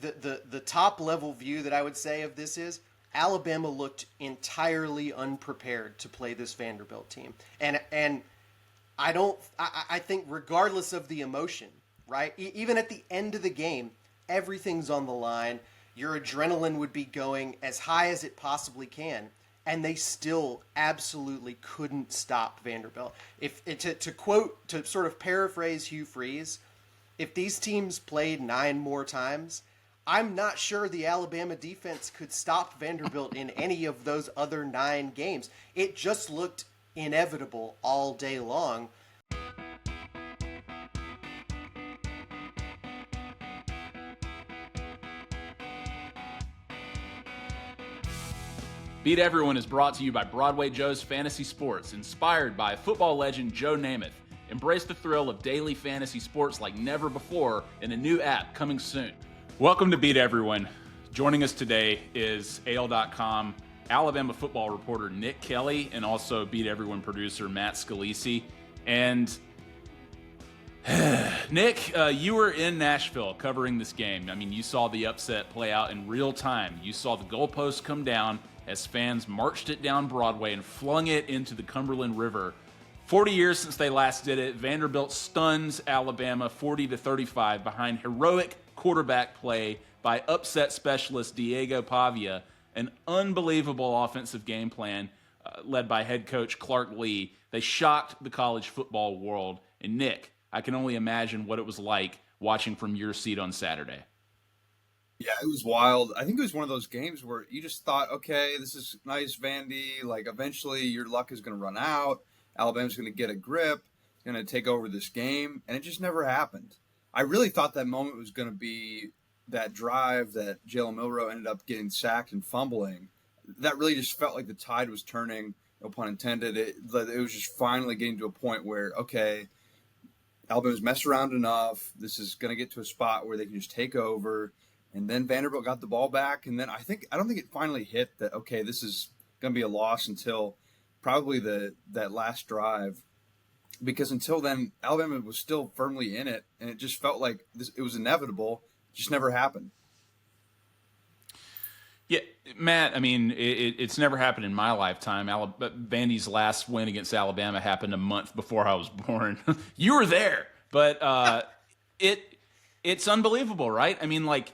the top level view that I would say of this is Alabama looked entirely unprepared to play this Vanderbilt team, and I think regardless of the emotion, right? Even at the end of the game, everything's on the line. Your adrenaline would be going as high as it possibly can, and they still absolutely couldn't stop Vanderbilt. If to sort of paraphrase Hugh Freeze, if these teams played 9 more times, I'm not sure the Alabama defense could stop Vanderbilt in any of those other 9 games. It just looked inevitable all day long. Beat Everyone is brought to you by Broadway Joe's Fantasy Sports, inspired by football legend Joe Namath. Embrace the thrill of daily fantasy sports like never before in a new app coming soon. Welcome to Beat Everyone. Joining us today is AL.com Alabama football reporter Nick Kelly and also Beat Everyone producer Matt Scalici. And Nick, you were in Nashville covering this game. I mean, you saw the upset play out in real time. You saw the goalposts come down as fans marched it down Broadway and flung it into the Cumberland River. 40 years since they last did it, Vanderbilt stuns Alabama 40-35 behind heroic quarterback play by upset specialist Diego Pavia, an unbelievable offensive game plan led by head coach Clark Lee. They shocked the college football world. And Nick, I can only imagine what it was like watching from your seat on Saturday. Yeah, it was wild. I think it was one of those games where you just thought, okay, this is nice, Vandy. Like, eventually your luck is going to run out. Alabama's going to get a grip, going to take over this game. And it just never happened. I really thought that moment was going to be that drive that Jalen Milroe ended up getting sacked and fumbling. That really just felt like the tide was turning, no pun intended. It was just finally getting to a point where, okay, Alabama's messed around enough. This is going to get to a spot where they can just take over. And then Vanderbilt got the ball back, and then I don't think it finally hit that, okay, this is going to be a loss until probably that last drive, because until then Alabama was still firmly in it, and it just felt like it was inevitable. It just never happened. Yeah, Matt, I mean, it's never happened in my lifetime. Vandy's last win against Alabama happened a month before I was born. You were there, but it's unbelievable, right? I mean, like,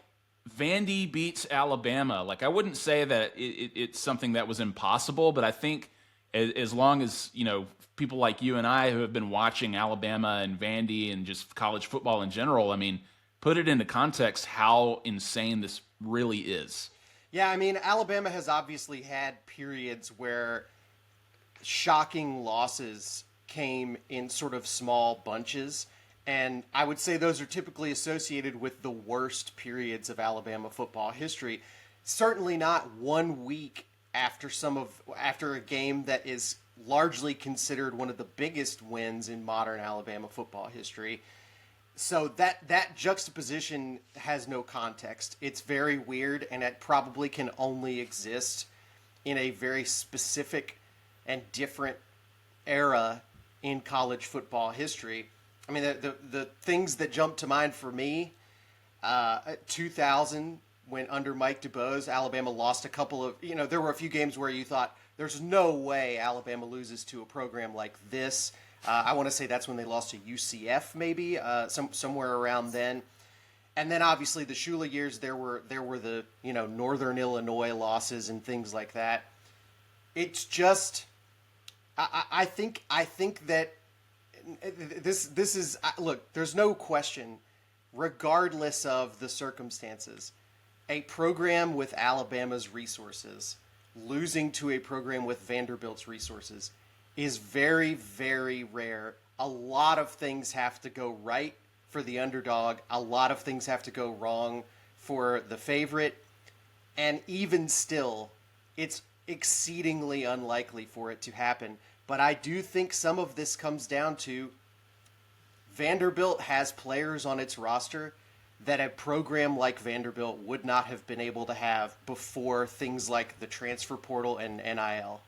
Vandy beats Alabama. Like, I wouldn't say that it's something that was impossible, but I think as long as, you know, people like you and I who have been watching Alabama and Vandy and just college football in general, I mean, put it into context how insane this really is. Yeah, I mean, Alabama has obviously had periods where shocking losses came in sort of small bunches. And I would say those are typically associated with the worst periods of Alabama football history. Certainly not 1 week after a game that is largely considered one of the biggest wins in modern Alabama football history. So that juxtaposition has no context. It's very weird, and it probably can only exist in a very specific and different era in college football history. I mean, the things that jump to mind for me, 2000, when under Mike DeBoer, Alabama lost a couple of, there were a few games where you thought, there's no way Alabama loses to a program like this. I want to say that's when they lost to UCF, maybe, somewhere around then. And then obviously the Shula years, there were the, Northern Illinois losses and things like that. It's just, I think that, this is, look, there's no question, regardless of the circumstances, a program with Alabama's resources losing to a program with Vanderbilt's resources is very, very rare. A lot of things have to go right for the underdog. A lot of things have to go wrong for the favorite. And even still, it's exceedingly unlikely for it to happen. But I do think some of this comes down to Vanderbilt has players on its roster that a program like Vanderbilt would not have been able to have before things like the transfer portal and NIL.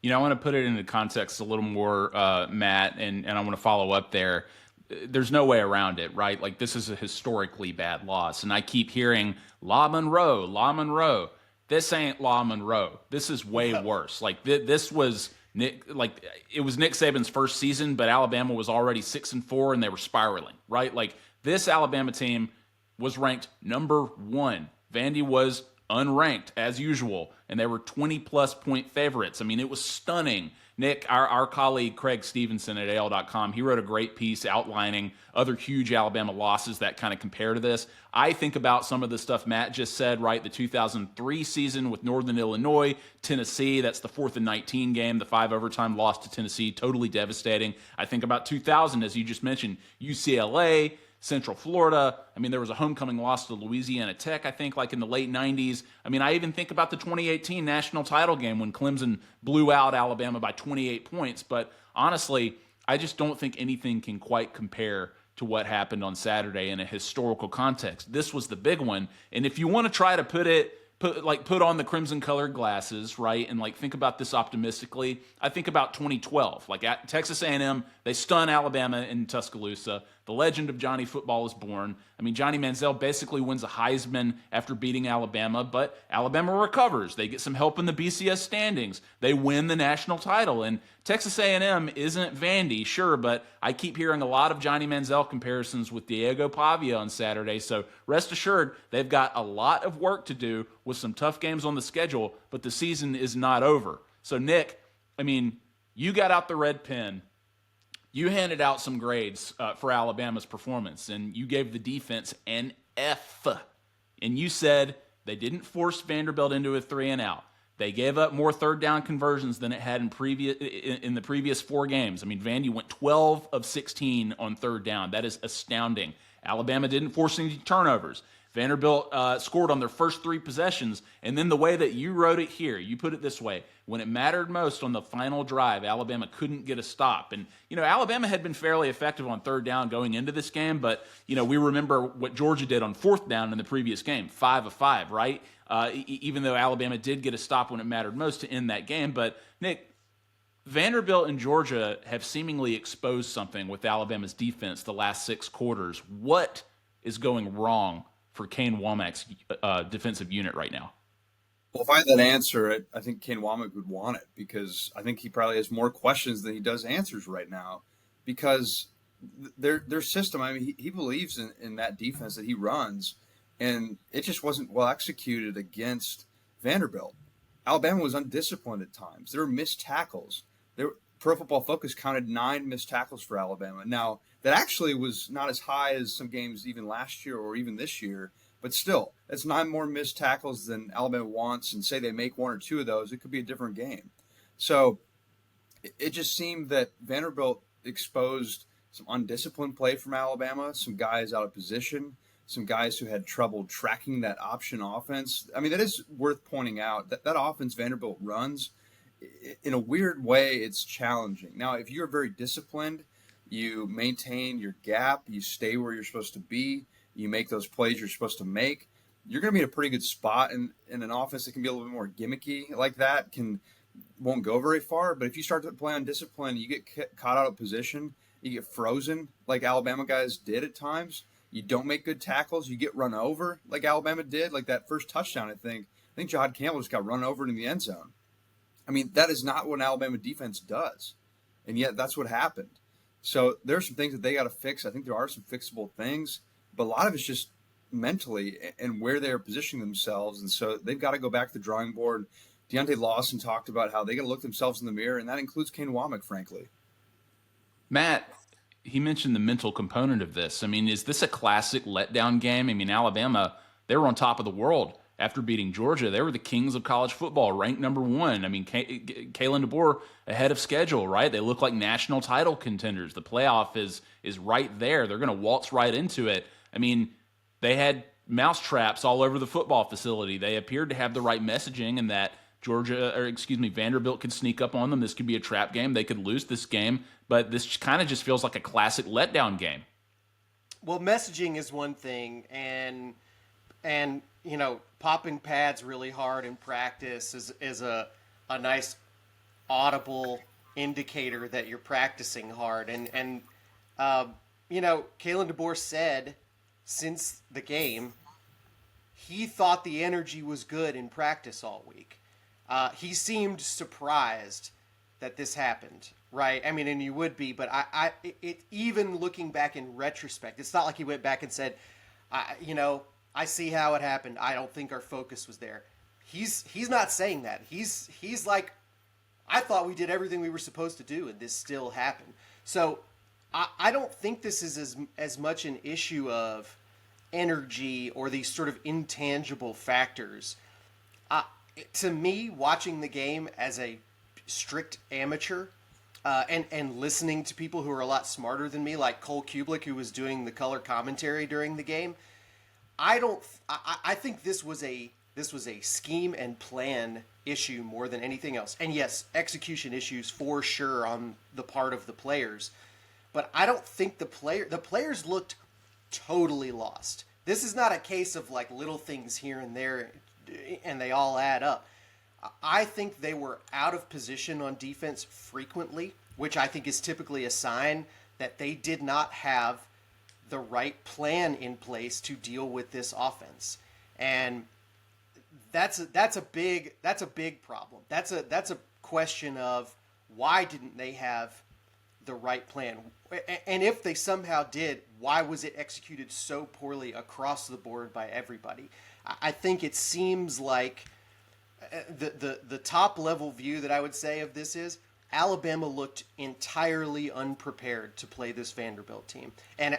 I want to put it into context a little more, Matt, and I want to follow up there. there's no way around it, right? Like, this is a historically bad loss. And I keep hearing La Monroe, La Monroe. This ain't La Monroe. This is way worse. Like, this was it was Nick Saban's first season, but Alabama was already 6-4 and they were spiraling, right? Like, this Alabama team was ranked number 1. Vandy was unranked as usual, and they were 20-plus point favorites. I mean, it was stunning. Nick, our colleague Craig Stevenson at AL.com, he wrote a great piece outlining other huge Alabama losses that kind of compare to this. I think about some of the stuff Matt just said, right? The 2003 season with Northern Illinois, Tennessee, that's the 4th and 19 game, the 5 overtime loss to Tennessee, totally devastating. I think about 2000, as you just mentioned, UCLA, Central Florida. I mean, there was a homecoming loss to Louisiana Tech, I think, like in the late 90s. I mean, I even think about the 2018 national title game when Clemson blew out Alabama by 28 points. But honestly, I just don't think anything can quite compare to what happened on Saturday in a historical context. This was the big one. And if you want to try to put on the crimson colored glasses, right, and like think about this optimistically, I think about 2012. Like at Texas A&M, they stun Alabama in Tuscaloosa. The legend of Johnny Football is born. I mean, Johnny Manziel basically wins a Heisman after beating Alabama, but Alabama recovers. They get some help in the BCS standings. They win the national title. And Texas A&M isn't Vandy, sure, but I keep hearing a lot of Johnny Manziel comparisons with Diego Pavia on Saturday. So rest assured, they've got a lot of work to do with some tough games on the schedule, but the season is not over. So Nick, I mean, you got out the red pen. You handed out some grades for Alabama's performance, and you gave the defense an F. And you said they didn't force Vanderbilt into a 3-and-out. They gave up more third down conversions than it had in the previous 4 games. I mean, Vandy went 12 of 16 on third down. That is astounding. Alabama didn't force any turnovers. Vanderbilt scored on their first 3 possessions, and then the way that you wrote it here, you put it this way: when it mattered most on the final drive, Alabama couldn't get a stop. And, Alabama had been fairly effective on third down going into this game, but, we remember what Georgia did on fourth down in the previous game, 5 of 5, right? Even though Alabama did get a stop when it mattered most to end that game. But, Nick, Vanderbilt and Georgia have seemingly exposed something with Alabama's defense the last 6 quarters. What is going wrong for Kane Womack's defensive unit right now? Well, if I had that answer, I think Kane Womack would want it, because I think he probably has more questions than he does answers right now, because their system, I mean, he believes in that defense that he runs, and it just wasn't well executed against Vanderbilt. Alabama was undisciplined at times. There were missed tackles. Pro Football Focus counted 9 missed tackles for Alabama. Now, that actually was not as high as some games even last year or even this year, but still, that's 9 more missed tackles than Alabama wants, and say they make 1 or 2 of those, it could be a different game. So it just seemed that Vanderbilt exposed some undisciplined play from Alabama, some guys out of position, some guys who had trouble tracking that option offense. I mean, that is worth pointing out. That offense Vanderbilt runs, in a weird way, it's challenging. Now, if you're very disciplined, you maintain your gap, you stay where you're supposed to be, you make those plays you're supposed to make, you're going to be in a pretty good spot. In an offense that can be a little bit more gimmicky like that, won't go very far. But if you start to play on discipline, you get caught out of position, you get frozen like Alabama guys did at times. You don't make good tackles, you get run over like Alabama did, like that first touchdown, I think Jahad Campbell just got run over in the end zone. I mean, that is not what an Alabama defense does, and yet that's what happened. So there are some things that they got to fix. I think there are some fixable things, but a lot of it's just mentally and where they're positioning themselves. And so they've got to go back to the drawing board. Deontay Lawson talked about how they got to look themselves in the mirror, and that includes Kane Womack, frankly. Matt, he mentioned the mental component of this. I mean, is this a classic letdown game? I mean, Alabama, they were on top of the world after beating Georgia. They were the kings of college football, ranked number 1. I mean, Kalen DeBoer ahead of schedule, right? They look like national title contenders. The playoff is right there. They're going to waltz right into it. I mean, they had mouse traps all over the football facility. They appeared to have the right messaging, and that Vanderbilt could sneak up on them. This could be a trap game. They could lose this game, but this kind of just feels like a classic letdown game. Well, messaging is one thing, and popping pads really hard in practice is a nice audible indicator that you're practicing hard. And Kalen DeBoer said since the game he thought the energy was good in practice all week. He seemed surprised that this happened, right? I mean, and you would be, but even looking back in retrospect, it's not like he went back and said, I see how it happened. I don't think our focus was there. He's not saying that. He's like, I thought we did everything we were supposed to do, and this still happened. So I don't think this is as much an issue of energy or these sort of intangible factors. To me, watching the game as a strict amateur and listening to people who are a lot smarter than me, like Cole Kublik, who was doing the color commentary during the game, I think this was a scheme and plan issue more than anything else. And yes, execution issues for sure on the part of the players. But I don't think the players looked totally lost. This is not a case of like little things here and there and they all add up. I think they were out of position on defense frequently, which I think is typically a sign that they did not have the right plan in place to deal with this offense. And that's a big problem. That's a question of why didn't they have the right plan? And if they somehow did, why was it executed so poorly across the board by everybody? I think it seems like the top level view that I would say of this is Alabama looked entirely unprepared to play this Vanderbilt team. And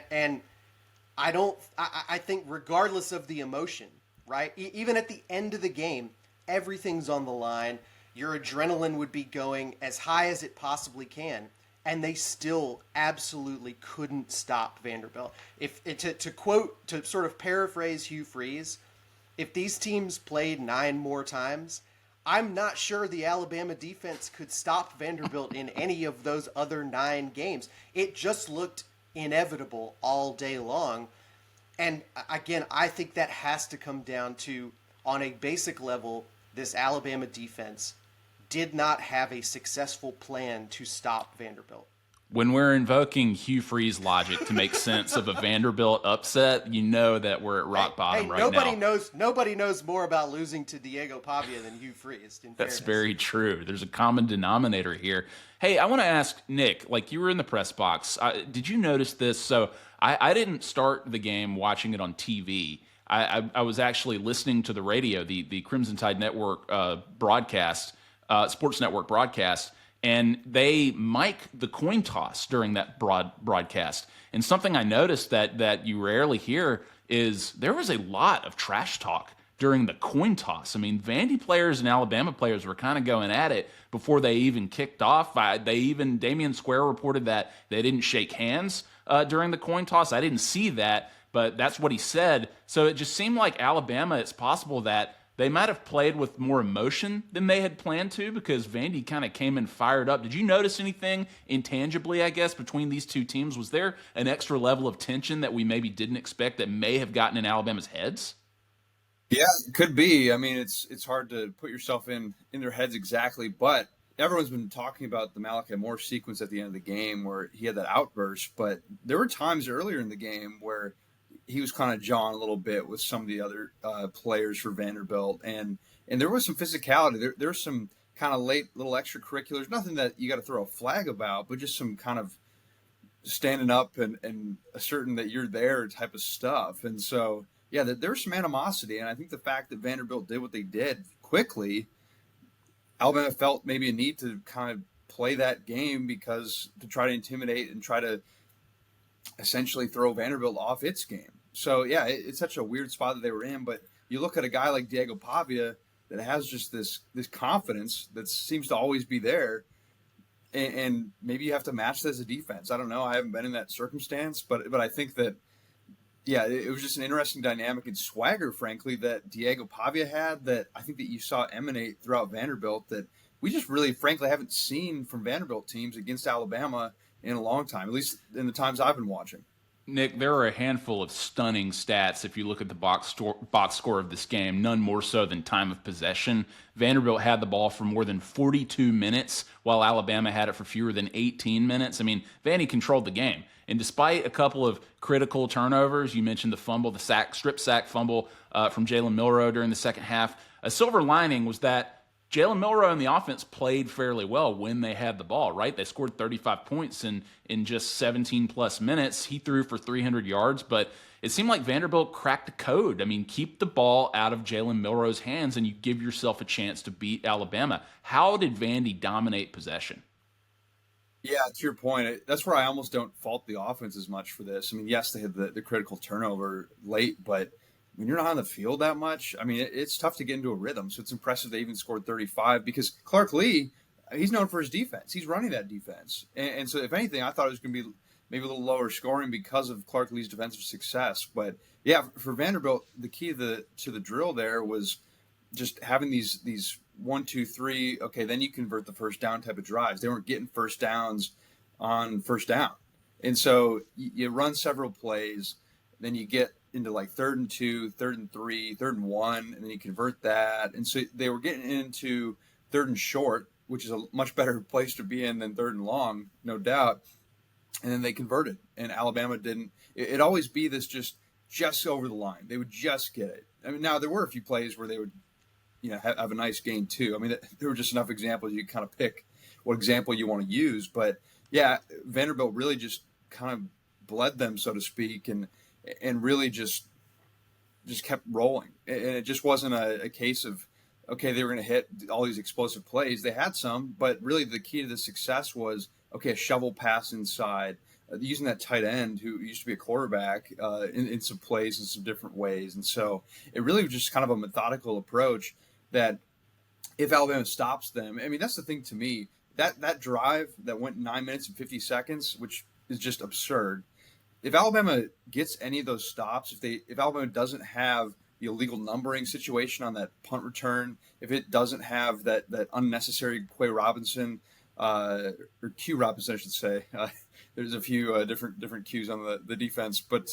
I think regardless of the emotion, right? Even at the end of the game, everything's on the line. Your adrenaline would be going as high as it possibly can. And they still absolutely couldn't stop Vanderbilt. To sort of paraphrase Hugh Freeze, if these teams played 9 more times, I'm not sure the Alabama defense could stop Vanderbilt in any of those other 9 games. It just looked inevitable all day long. And again, I think that has to come down to, on a basic level, this Alabama defense did not have a successful plan to stop Vanderbilt. When we're invoking Hugh Freeze logic to make sense of a Vanderbilt upset, you know that we're at rock bottom right now. Nobody knows more about losing to Diego Pavia than Hugh Freeze. That's very true. There's a common denominator here. Hey, I want to ask Nick, like you were in the press box, did you notice this? So I didn't start the game watching it on TV. I was actually listening to the radio, the Crimson Tide Network broadcast, Sports Network broadcast, and they mic the coin toss during that broadcast. And something I noticed that you rarely hear is there was a lot of trash talk during the coin toss. I mean, Vandy players and Alabama players were kind of going at it before they even kicked off. Damian Square reported that they didn't shake hands during the coin toss. I didn't see that, but that's what he said. So it just seemed like Alabama, it's possible that they might have played with more emotion than they had planned to because Vandy kind of came in fired up. Did you notice anything intangibly, I guess, between these two teams? Was there an extra level of tension that we maybe didn't expect that may have gotten in Alabama's heads? Yeah, it could be. I mean, it's hard to put yourself in their heads exactly, but everyone's been talking about the Malachi Moore sequence at the end of the game where he had that outburst, but there were times earlier in the game where he was kind of jawing a little bit with some of the other players for Vanderbilt, and there was some physicality. There was some kind of late little extracurriculars, nothing that you got to throw a flag about, but just some kind of standing up and asserting that you're there type of stuff. And so, yeah, there was some animosity, and I think the fact that Vanderbilt did what they did quickly, Alabama felt maybe a need to kind of play that game because to try to intimidate and try to essentially throw Vanderbilt off its game. So, yeah, it's such a weird spot that they were in. But you look at a guy like Diego Pavia that has just this confidence that seems to always be there, and maybe you have to match that as a defense. I don't know. I haven't been in that circumstance, but I think that, yeah, it was just an interesting dynamic and swagger, frankly, that Diego Pavia had that I think that you saw emanate throughout Vanderbilt that we just really, frankly, haven't seen from Vanderbilt teams against Alabama in a long time, at least in the times I've been watching. Nick, there are a handful of stunning stats if you look at the box score of this game, none more so than time of possession. Vanderbilt had the ball for more than 42 minutes, while Alabama had it for fewer than 18 minutes. I mean, Vandy controlled the game. And despite a couple of critical turnovers, you mentioned the fumble, the strip sack fumble from Jalen Milroe during the second half. A silver lining was that Jalen Milroe and the offense played fairly well when they had the ball, right? They scored 35 points in just 17-plus minutes. He threw for 300 yards, but it seemed like Vanderbilt cracked the code. I mean, keep the ball out of Jalen Milroe's hands and you give yourself a chance to beat Alabama. How did Vandy dominate possession? Yeah, to your point, that's where I almost don't fault the offense as much for this. I mean, yes, they had the critical turnover late, but when you're not on the field that much, I mean, it's tough to get into a rhythm. So it's impressive they even scored 35 because Clark Lee, he's known for his defense. He's running that defense. And so if anything, I thought it was going to be maybe a little lower scoring because of Clark Lee's defensive success. But yeah, for Vanderbilt, the key to the drill there was just having these 1, 2, 3. Okay, then you convert the first down type of drives. They weren't getting first downs on first down, and so you run several plays, then you get into like 3rd and 2, 3rd and 3, 3rd and 1, and then you convert that. And so they were getting into 3rd and short, which is a much better place to be in than 3rd and long, no doubt. And then they converted, and Alabama didn't. It'd always be this just over the line. They would just get it. I mean, now there were a few plays where they would, have a nice game too. I mean, there were just enough examples you kind of pick what example you want to use. But yeah, Vanderbilt really just kind of bled them, so to speak, and really just kept rolling. And it just wasn't a case of, okay, they were going to hit all these explosive plays. They had some, but really the key to the success was, okay, a shovel pass inside, using that tight end who used to be a quarterback in some plays in some different ways. And so it really was just kind of a methodical approach that if Alabama stops them, I mean, that's the thing to me, that drive that went 9 minutes and 50 seconds, which is just absurd. If Alabama gets any of those stops, if Alabama doesn't have the illegal numbering situation on that punt return, if it doesn't have that unnecessary Quay Robinson, or Q Robinson, I should say, there's a few different Qs on the defense, but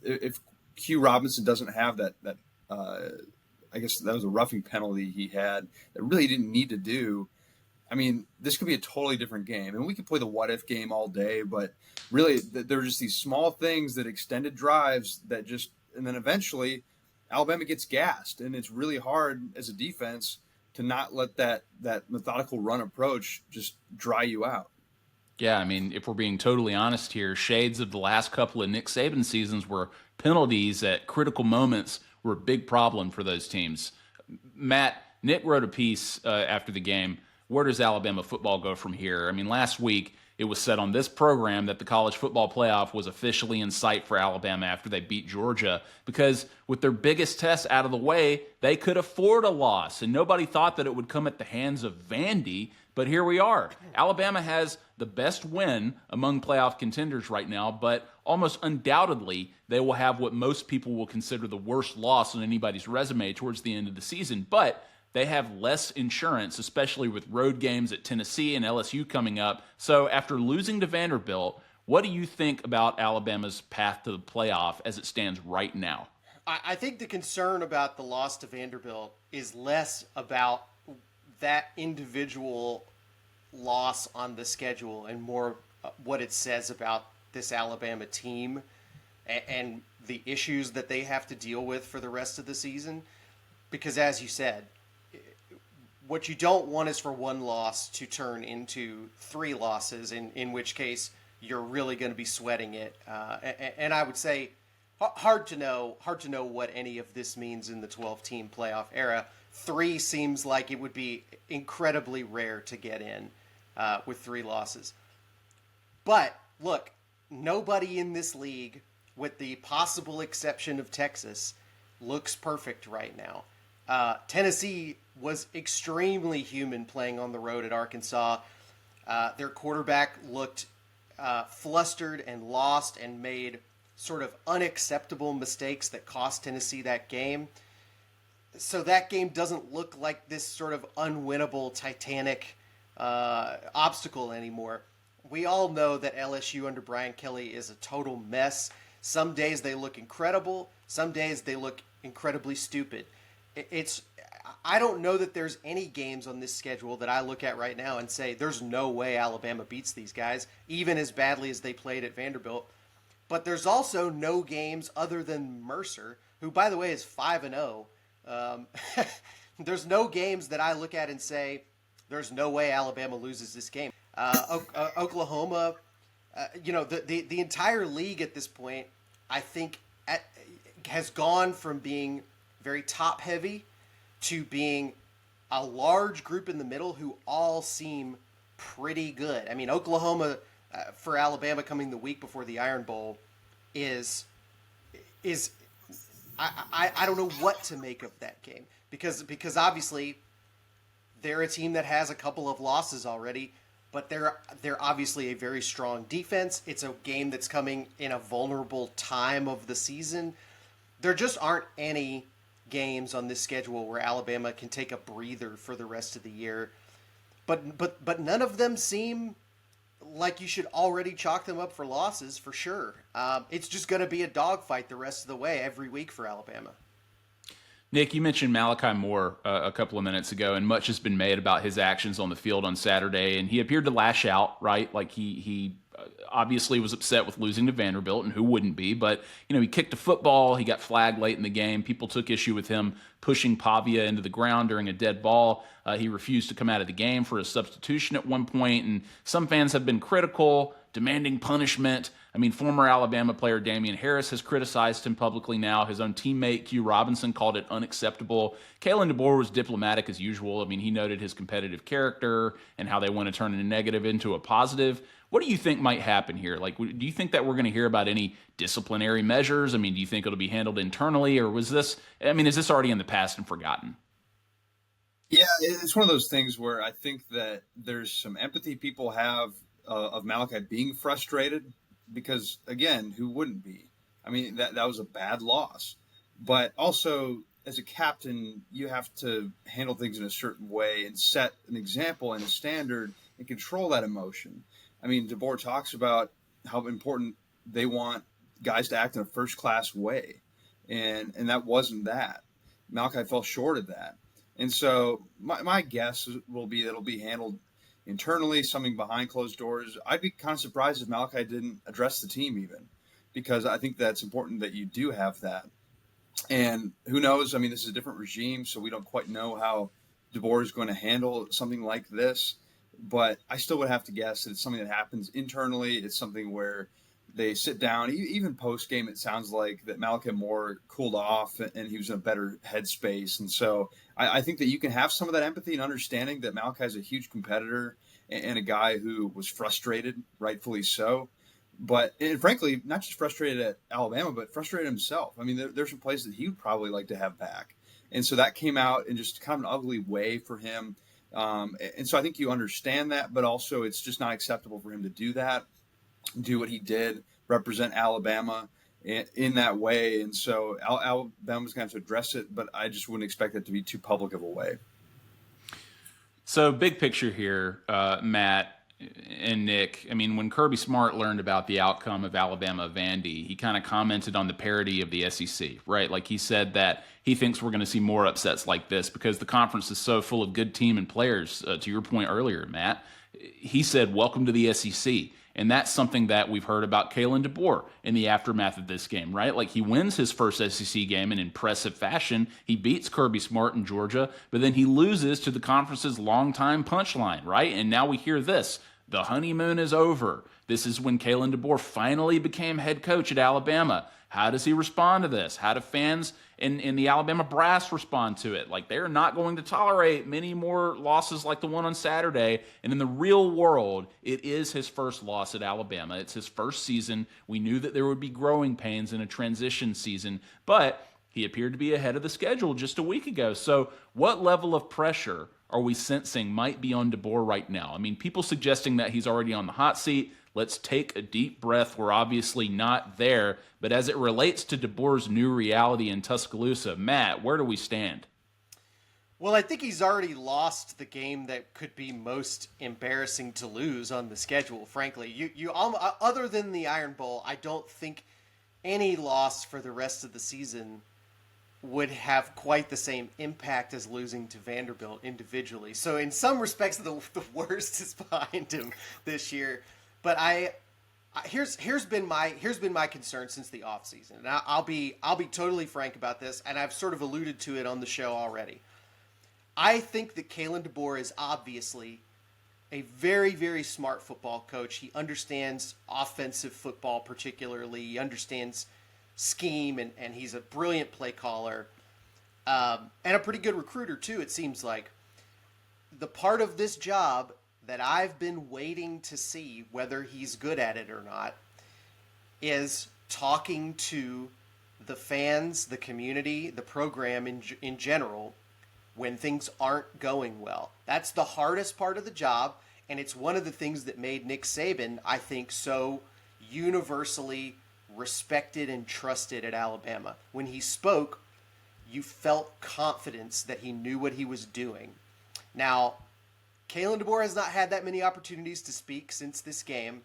if Q Robinson doesn't have that I guess that was a roughing penalty he had that really didn't need to do. I mean, this could be a totally different game. And we could play the what-if game all day, but really there were just these small things that extended drives that just – and then eventually Alabama gets gassed. And it's really hard as a defense to not let that methodical run approach just dry you out. Yeah, I mean, if we're being totally honest here, shades of the last couple of Nick Saban seasons where penalties at critical moments were a big problem for those teams. Matt, Nick wrote a piece after the game. Where does Alabama football go from here? I mean, last week it was said on this program that the college football playoff was officially in sight for Alabama after they beat Georgia because with their biggest test out of the way, they could afford a loss. And nobody thought that it would come at the hands of Vandy, but here we are. Alabama has the best win among playoff contenders right now, but almost undoubtedly they will have what most people will consider the worst loss on anybody's resume towards the end of the season. But they have less insurance, especially with road games at Tennessee and LSU coming up. So after losing to Vanderbilt, what do you think about Alabama's path to the playoff as it stands right now? I think the concern about the loss to Vanderbilt is less about that individual loss on the schedule and more what it says about this Alabama team and the issues that they have to deal with for the rest of the season. Because as you said, what you don't want is for one loss to turn into 3 losses, in which case you're really going to be sweating it. And I would say hard to know what any of this means in the 12-team playoff era. 3 seems like it would be incredibly rare to get in with 3 losses. But look, nobody in this league, with the possible exception of Texas, looks perfect right now. Tennessee was extremely human playing on the road at Arkansas. Their quarterback looked flustered and lost and made sort of unacceptable mistakes that cost Tennessee that game. So that game doesn't look like this sort of unwinnable Titanic obstacle anymore. We all know that LSU under Brian Kelly is a total mess. Some days they look incredible. Some days they look incredibly stupid. I don't know that there's any games on this schedule that I look at right now and say there's no way Alabama beats these guys, even as badly as they played at Vanderbilt. But there's also no games other than Mercer, who, by the way, is 5-0. There's no games that I look at and say there's no way Alabama loses this game. Oklahoma, the entire league at this point, I think, has gone from being very top heavy to being a large group in the middle who all seem pretty good. I mean, Oklahoma for Alabama coming the week before the Iron Bowl is I don't know what to make of that game because obviously they're a team that has a couple of losses already, but they're obviously a very strong defense. It's a game that's coming in a vulnerable time of the season. There just aren't any games on this schedule where Alabama can take a breather for the rest of the year. But none of them seem like you should already chalk them up for losses for sure. It's just going to be a dogfight the rest of the way every week for Alabama. Nick, you mentioned Malachi Moore a couple of minutes ago, and much has been made about his actions on the field on Saturday, and he appeared to lash out, right? Like he obviously was upset with losing to Vanderbilt, and who wouldn't be? But, he kicked a football, he got flagged late in the game. People took issue with him pushing Pavia into the ground during a dead ball. He refused to come out of the game for a substitution at one point, and some fans have been critical, demanding punishment. I mean, former Alabama player Damian Harris has criticized him publicly now. His own teammate, Q Robinson, called it unacceptable. Kalen DeBoer was diplomatic as usual. I mean, he noted his competitive character and how they want to turn a negative into a positive. What do you think might happen here? Like, do you think that we're going to hear about any disciplinary measures? I mean, do you think it'll be handled internally, or is this already in the past and forgotten? Yeah, it's one of those things where I think that there's some empathy people have of Malachi being frustrated because, again, who wouldn't be? I mean, that was a bad loss. But also, as a captain, you have to handle things in a certain way and set an example and a standard and control that emotion. I mean, DeBoer talks about how important they want guys to act in a first-class way, and that wasn't that. Malachi fell short of that. And so my guess will be that it'll be handled internally, something behind closed doors. I'd be kind of surprised if Malachi didn't address the team even, because I think that's important that you do have that. And who knows? I mean, this is a different regime, so we don't quite know how DeBoer is going to handle something like this. But I still would have to guess that it's something that happens internally. It's something where they sit down. Even post-game, it sounds like that Malachi Moore cooled off and he was in a better headspace. And so I think that you can have some of that empathy and understanding that Malachi is a huge competitor and a guy who was frustrated, rightfully so. But and frankly, not just frustrated at Alabama, but frustrated himself. I mean, there's some places that he would probably like to have back. And so that came out in just kind of an ugly way for him. And so I think you understand that, but also it's just not acceptable for him to do that, do what he did, represent Alabama in that way. And so Alabama's going to have to address it, but I just wouldn't expect it to be too public of a way. So big picture here, Matt and Nick. I mean, when Kirby Smart learned about the outcome of Alabama-Vandy, he kind of commented on the parity of the SEC, right? Like he said that he thinks we're going to see more upsets like this because the conference is so full of good team and players. To your point earlier, Matt, he said, welcome to the SEC. And that's something that we've heard about Kalen DeBoer in the aftermath of this game, right? Like he wins his first SEC game in impressive fashion. He beats Kirby Smart in Georgia, but then he loses to the conference's longtime punchline, right? And now we hear this. The honeymoon is over. This is when Kalen DeBoer finally became head coach at Alabama. How does he respond to this? How do fans in the Alabama brass respond to it? Like, they're not going to tolerate many more losses like the one on Saturday. And in the real world, it is his first loss at Alabama. It's his first season. We knew that there would be growing pains in a transition season, but he appeared to be ahead of the schedule just a week ago. So what level of pressure are we sensing might be on DeBoer right now? I mean, people suggesting that he's already on the hot seat. Let's take a deep breath. We're obviously not there. But as it relates to DeBoer's new reality in Tuscaloosa, Matt, where do we stand? Well, I think he's already lost the game that could be most embarrassing to lose on the schedule, frankly. You other than the Iron Bowl, I don't think any loss for the rest of the season would have quite the same impact as losing to Vanderbilt individually. So in some respects, the worst is behind him this year. But here's been my concern since the offseason. And I'll be totally frank about this, and I've sort of alluded to it on the show already. I think that Kalen DeBoer is obviously a very, very smart football coach. He understands offensive football particularly. He understands scheme, and he's a brilliant play caller, and a pretty good recruiter too, it seems like. The part of this job that I've been waiting to see whether he's good at it or not is talking to the fans, the community, the program in general when things aren't going well. That's the hardest part of the job, and it's one of the things that made Nick Saban, I think, so universally respected and trusted at Alabama. When he spoke, you felt confidence that he knew what he was doing. Now, Kalen DeBoer has not had that many opportunities to speak since this game.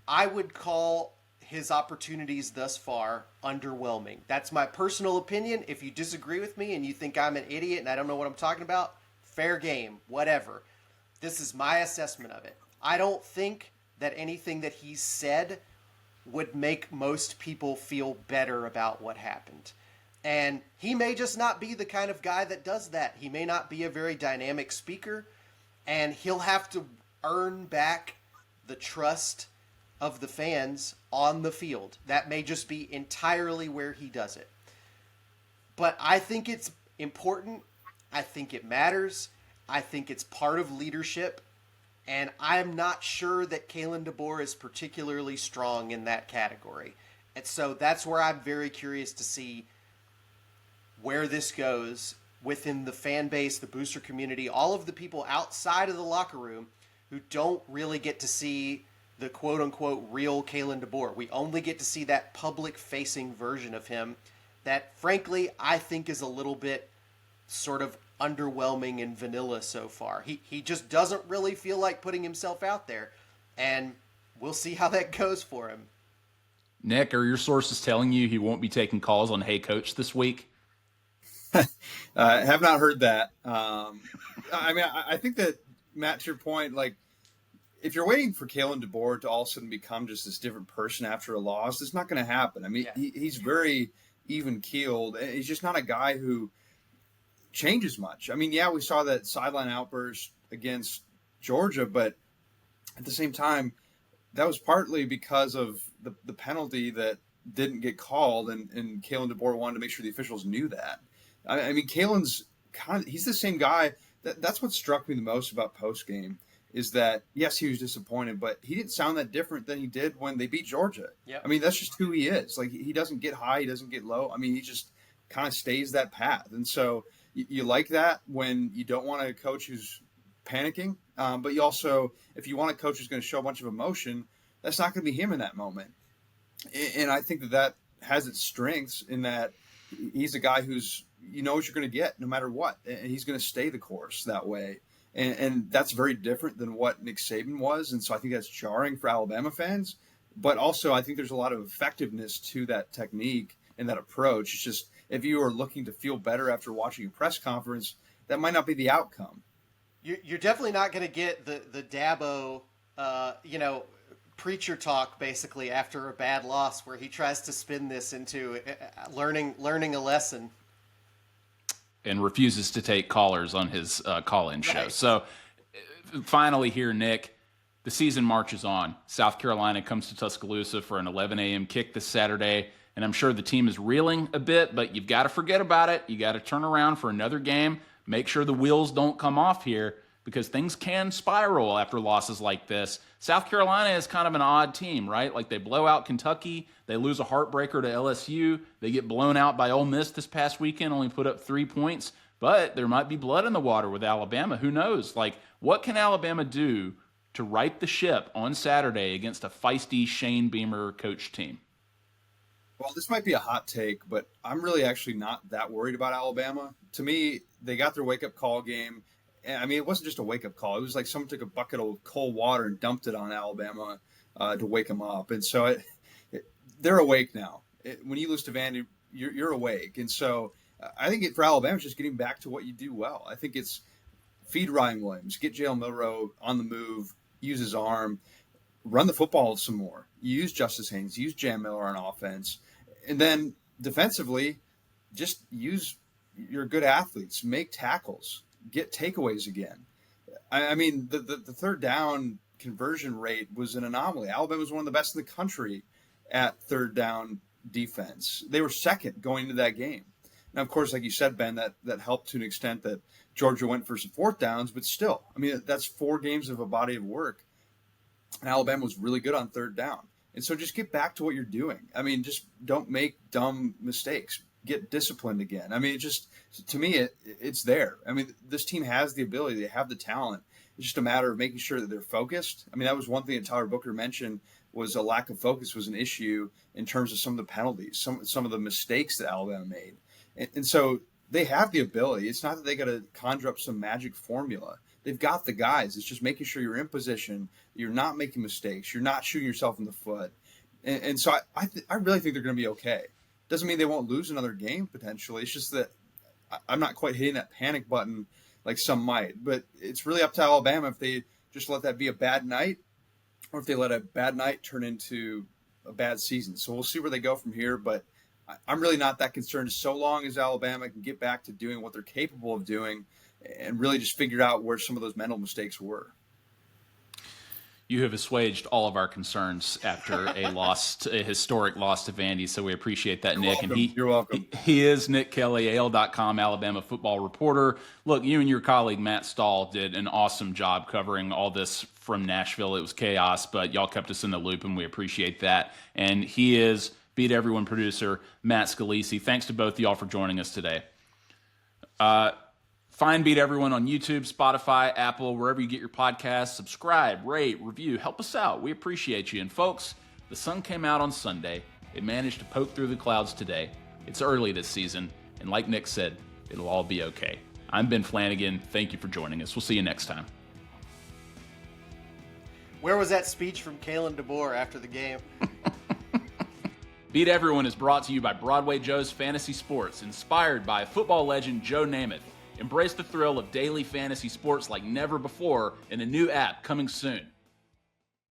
I would call his opportunities thus far underwhelming. That's my personal opinion. If you disagree with me and you think I'm an idiot and I don't know what I'm talking about, fair game, whatever. This is my assessment of it. I don't think that anything that he said would make most people feel better about what happened. And he may just not be the kind of guy that does that. He may not be a very dynamic speaker, and he'll have to earn back the trust of the fans on the field. That may just be entirely where he does it. But I think it's important. I think it matters. I think it's part of leadership. And I'm not sure that Kalen DeBoer is particularly strong in that category. And so that's where I'm very curious to see where this goes within the fan base, the booster community, all of the people outside of the locker room who don't really get to see the quote-unquote real Kalen DeBoer. We only get to see that public-facing version of him that, frankly, I think is a little bit sort of underwhelming and vanilla so far. He just doesn't really feel like putting himself out there, and we'll see how that goes for him. Nick, are your sources telling you he won't be taking calls on Hey Coach this week? I have not heard that. I think that, Matt, to your point, like, if you're waiting for Kalen DeBoer to all of a sudden become just this different person after a loss, it's not going to happen. I mean, he's very even-keeled. He's just not a guy who changes much. I mean, yeah, we saw that sideline outburst against Georgia, but at the same time, that was partly because of the penalty that didn't get called, and Kalen DeBoer wanted to make sure the officials knew that. I mean, Kalen's he's the same guy. That's what struck me the most about post-game is that, yes, he was disappointed, but he didn't sound that different than he did when they beat Georgia. Yep. I mean, that's just who he is. Like, he doesn't get high, he doesn't get low. I mean, he just kind of stays that path. And so you like that when you don't want a coach who's panicking, but you also, if you want a coach who's going to show a bunch of emotion, that's not going to be him in that moment. And I think that has its strengths in that he's a guy who's, you know what you're going to get no matter what, and he's going to stay the course that way. And that's very different than what Nick Saban was. And so I think that's jarring for Alabama fans. But also I think there's a lot of effectiveness to that technique and that approach. It's just if you are looking to feel better after watching a press conference, that might not be the outcome. You're definitely not going to get the Dabo, preacher talk basically after a bad loss where he tries to spin this into learning a lesson. And refuses to take callers on his call-in show. Right. So finally here, Nick, the season marches on. South Carolina comes to Tuscaloosa for an 11 a.m. kick this Saturday, and I'm sure the team is reeling a bit, but you've got to forget about it. You got to turn around for another game. Make sure the wheels don't come off here because things can spiral after losses like this. South Carolina is kind of an odd team, right? Like they blow out Kentucky, they lose a heartbreaker to LSU, they get blown out by Ole Miss this past weekend, only put up 3 points, but there might be blood in the water with Alabama. Who knows? Like, what can Alabama do to right the ship on Saturday against a feisty Shane Beamer coach team? Well, this might be a hot take, but I'm really actually not that worried about Alabama. To me, they got their wake-up call game. I mean, it wasn't just a wake-up call. It was like someone took a bucket of cold water and dumped it on Alabama to wake them up. And so they're awake now. When you lose to Vandy, you're awake. And so I think for Alabama, it's just getting back to what you do well. I think it's feed Ryan Williams, get Jalen Milroe on the move, use his arm, run the football some more. Use Justice Haynes, use Jam Miller on offense. And then defensively, just use your good athletes, make tackles, get takeaways again. I mean, the third down conversion rate was an anomaly. Alabama was one of the best in the country at third down defense. They were second going into that game. Now, of course, like you said, Ben, that helped to an extent that Georgia went for some fourth downs, but still, I mean, that's 4 games of a body of work. And Alabama was really good on third down. And so just get back to what you're doing. I mean, just don't make dumb mistakes. Get disciplined again. I mean, to me, it's there. I mean, this team has the ability. They have the talent. It's just a matter of making sure that they're focused. I mean, that was one thing that Tyler Booker mentioned, was a lack of focus was an issue in terms of some of the penalties, some of the mistakes that Alabama made. And so they have the ability. It's not that they got to conjure up some magic formula. They've got the guys. It's just making sure you're in position, you're not making mistakes, you're not shooting yourself in the foot. And so I really think they're going to be okay. Doesn't mean they won't lose another game potentially. It's just that I'm not quite hitting that panic button like some might. But it's really up to Alabama if they just let that be a bad night or if they let a bad night turn into a bad season. So we'll see where they go from here. But I'm really not that concerned so long as Alabama can get back to doing what they're capable of doing and really just figure out where some of those mental mistakes were. You have assuaged all of our concerns after a historic loss to Vandy, so we appreciate that, Nick. Welcome. And You're welcome. He is Nick Kelly, AL.com Alabama football reporter. Look, you and your colleague Matt Stahl did an awesome job covering all this from Nashville. It was chaos, but y'all kept us in the loop, and we appreciate that. And he is Beat Everyone producer Matt Scalici. Thanks to both of y'all for joining us today. Find Beat Everyone on YouTube, Spotify, Apple, wherever you get your podcasts. Subscribe, rate, review. Help us out. We appreciate you. And folks, the sun came out on Sunday. It managed to poke through the clouds today. It's early this season. And like Nick said, it'll all be okay. I'm Ben Flanagan. Thank you for joining us. We'll see you next time. Where was that speech from Kalen DeBoer after the game? Beat Everyone is brought to you by Broadway Joe's Fantasy Sports, inspired by football legend Joe Namath. Embrace the thrill of daily fantasy sports like never before in a new app coming soon.